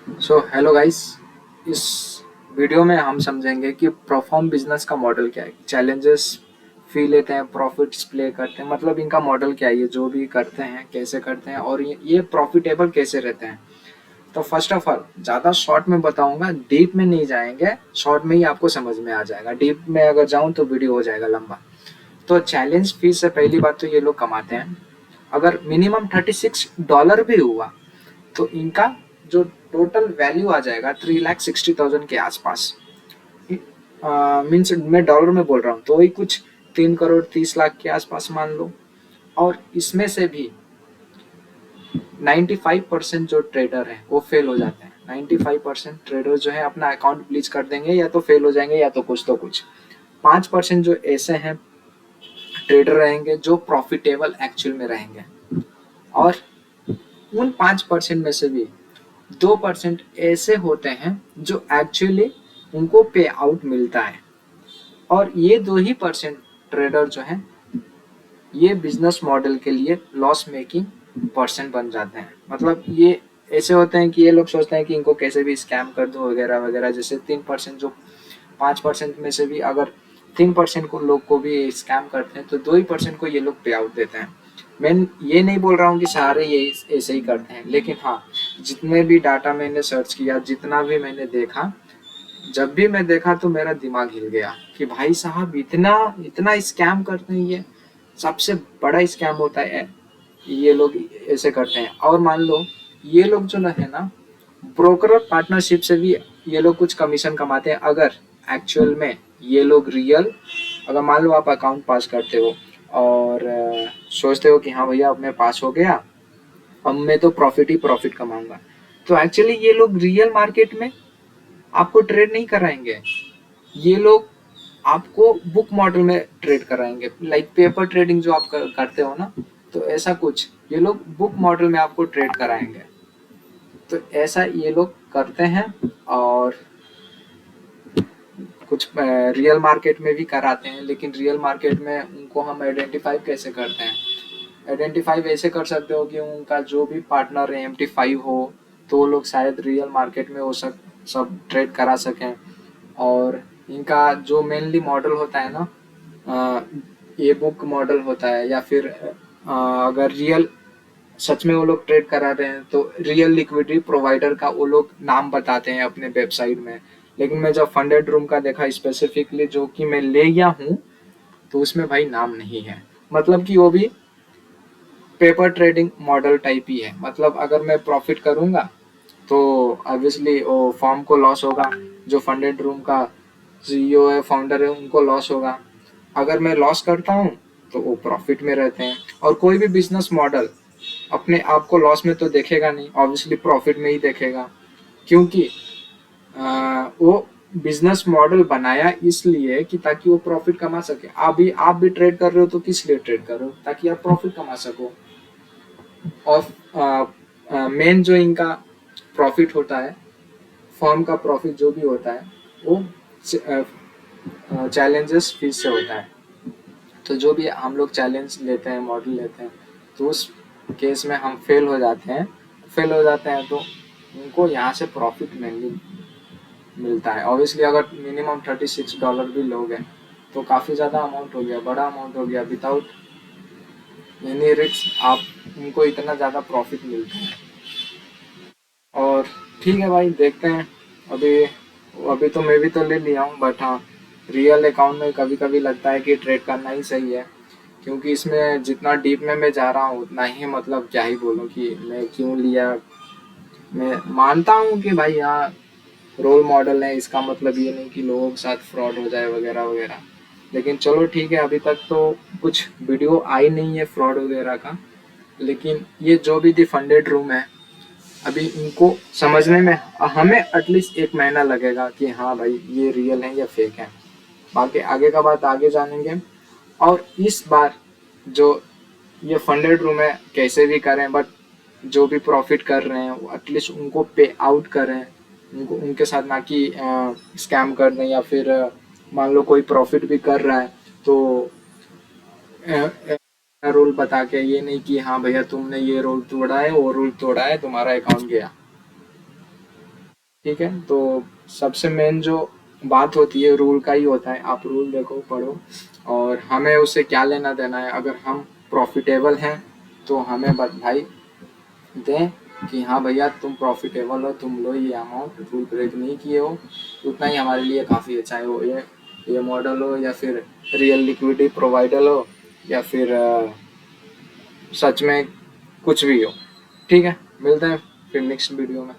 So hello guys. इस video में हम समझेंगे कि परफॉर्म बिजनेस का मॉडल क्या है, चैलेंजेस फी लेते हैं, प्रॉफिट्स प्ले करते हैं, मतलब इनका मॉडल क्या है, ये जो भी करते हैं कैसे करते हैं और ये प्रॉफिटेबल कैसे रहते हैं। तो फर्स्ट ऑफ ऑल ज़्यादा शॉर्ट में बताऊंगा, डीप में नहीं जाएंगे, शॉर्ट में ही आपको समझ में आ जाएगा। डीप में अगर जाऊं तो वीडियो हो जाएगा लंबा। तो चैलेंज फी से पहली बात तो ये लोग कमाते हैं, अगर मिनिमम $36 भी हुआ तो इनका जो टोटल वैल्यू आ जाएगा 3,60,000 के आसपास। मीन्स मैं डॉलर में बोल रहा हूँ तो वही कुछ 3,30,00,000 के आसपास मान लो। और इसमें से भी 95% जो ट्रेडर है वो फेल हो जाते हैं। 95% ट्रेडर जो है अपना अकाउंट ब्लीच कर देंगे, या तो फेल हो जाएंगे या तो कुछ तो कुछ। 5% जो ऐसे हैं ट्रेडर रहेंगे जो प्रॉफिटेबल एक्चुअल में रहेंगे। और उन 5% में से भी 2% ऐसे होते हैं जो एक्चुअली उनको पे आउट मिलता है। और ये 2% ट्रेडर जो है ये बिजनेस मॉडल के लिए लॉस मेकिंग पर्सन बन जाते हैं। मतलब ये ऐसे होते हैं कि ये लोग सोचते हैं कि इनको कैसे भी स्कैम कर दो वगैरह वगैरह। जैसे 3% जो 5% में से भी अगर 3% को लोग को भी स्कैम करते हैं तो 2% को ये लोग पे आउट देते हैं। मैं ये नहीं बोल रहा हूँ कि सारे ये ऐसे ही करते हैं, लेकिन हाँ, जितने भी डाटा मैंने सर्च किया, जितना भी मैंने देखा, जब भी मैं देखा तो मेरा दिमाग हिल गया कि भाई साहब इतना इतना स्कैम करते हैं। ये सबसे बड़ा स्कैम होता है, ये लोग ऐसे करते हैं। और मान लो ये लोग जो ना है ना, ब्रोकर पार्टनरशिप से भी ये लोग कुछ कमीशन कमाते हैं। अगर एक्चुअल में ये लोग रियल, अगर मान लो आप अकाउंट पास करते हो और सोचते हो कि हाँ भैया अब मैं पास हो गया, अब मैं तो प्रॉफिट ही प्रॉफिट कमाऊंगा, तो एक्चुअली ये लोग रियल मार्केट में आपको ट्रेड नहीं कराएंगे। ये लोग आपको बुक मॉडल में ट्रेड कराएंगे, लाइक पेपर ट्रेडिंग जो आप करते हो ना, तो ऐसा कुछ ये लोग बुक मॉडल में आपको ट्रेड कराएंगे। तो ऐसा ये लोग करते हैं। और कुछ रियल मार्केट में भी कराते हैं, लेकिन रियल मार्केट में उनको हम आइडेंटिफाई कैसे करते हैं? आइडेंटिफाई ऐसे कर सकते हो कि उनका जो भी पार्टनर है MT5 हो, तो वो लोग शायद रियल मार्केट में वो सब ट्रेड करा सकें। और इनका जो मेनली मॉडल होता है ना, ये बुक मॉडल होता है, या फिर अगर रियल सच में वो लोग ट्रेड करा रहे हैं तो रियल लिक्विडिटी प्रोवाइडर का वो लोग नाम बताते हैं अपने वेबसाइट में। लेकिन मैं जब फंडेड रूम का देखा स्पेसिफिकली, जो कि मैं ले गया हूँ, तो उसमें भाई नाम नहीं है। मतलब कि वो भी पेपर ट्रेडिंग मॉडल टाइप ही है। मतलब अगर मैं प्रॉफिट करूंगा तो ऑब्वियसली वो फॉर्म को लॉस होगा, जो फंडेड रूम का CEO है, फाउंडर है, उनको लॉस होगा। अगर मैं लॉस करता हूँ तो वो प्रॉफिट में रहते हैं। और कोई भी बिजनेस मॉडल अपने आप को लॉस में तो देखेगा नहीं, ऑब्वियसली प्रॉफिट में ही देखेगा। क्योंकि वो बिजनेस मॉडल बनाया इसलिए कि ताकि वो प्रॉफिट कमा सके। आप भी ट्रेड कर रहे हो तो किस लिए ट्रेड कर रहे हो? ताकि आप प्रॉफिट कमा सको। और मेन जो इनका प्रॉफिट होता है, फर्म का प्रॉफिट जो भी होता है, वो चैलेंजेस फीस से होता है। तो जो भी हम लोग चैलेंज लेते हैं, मॉडल लेते हैं, तो उस केस में हम फेल हो जाते हैं तो उनको यहाँ से प्रॉफिट मेनली मिलता है। ऑब्वियसली अगर मिनिमम $36 भी लोगे तो काफ़ी ज़्यादा अमाउंट हो गया, बड़ा अमाउंट हो गया। विदाउट एनी रिस्क आप उनको इतना ज़्यादा प्रॉफिट मिलता है। और ठीक है भाई, देखते हैं। अभी अभी तो मैं भी तो ले लिया हूँ, बट हाँ, रियल अकाउंट में कभी कभी लगता है कि ट्रेड करना ही सही है। क्योंकि इसमें जितना डीप में मैं जा रहा हूँ उतना ही, मतलब क्या ही बोलूँ कि मैं क्यों लिया। मैं मानता हूँ कि भाई हाँ, रोल मॉडल है, इसका मतलब ये नहीं कि लोगों के साथ फ्रॉड हो जाए वगैरह वगैरह। लेकिन चलो ठीक है, अभी तक तो कुछ वीडियो आई नहीं है फ्रॉड वगैरह का। लेकिन ये जो भी दी फंडेड रूम है, अभी इनको समझने में हमें एटलीस्ट 1 महीना लगेगा कि हाँ भाई ये रियल है या फेक है। बाकी आगे का बात आगे जानेंगे। और इस बार जो ये फंडेड रूम है कैसे भी करें, बट जो भी प्रॉफिट कर रहे हैं वो एटलीस्ट उनको पे आउट करें। उनको उनके साथ ना कि स्कैम कर दें, या फिर मान लो कोई प्रॉफिट भी कर रहा है तो रूल बता के, ये नहीं कि हाँ भैया तुमने ये रूल तोड़ा है, वो रूल तोड़ा है, तुम्हारा अकाउंट गया। ठीक है, तो सबसे मेन जो बात होती है रूल का ही होता है। आप रूल देखो, पढ़ो, और हमें उससे क्या लेना देना है। अगर हम प्रॉफिटेबल हैं तो हमें भाई दें कि हाँ भैया तुम प्रॉफिटेबल हो, तुम लो ये अमाउंट, रूल ब्रेक नहीं किए हो, उतना ही हमारे लिए काफ़ी है। चाहे वो ये मॉडल हो या फिर रियल लिक्विडिटी प्रोवाइडर हो या फिर सच में कुछ भी हो। ठीक है, मिलते हैं फिर नेक्स्ट वीडियो में।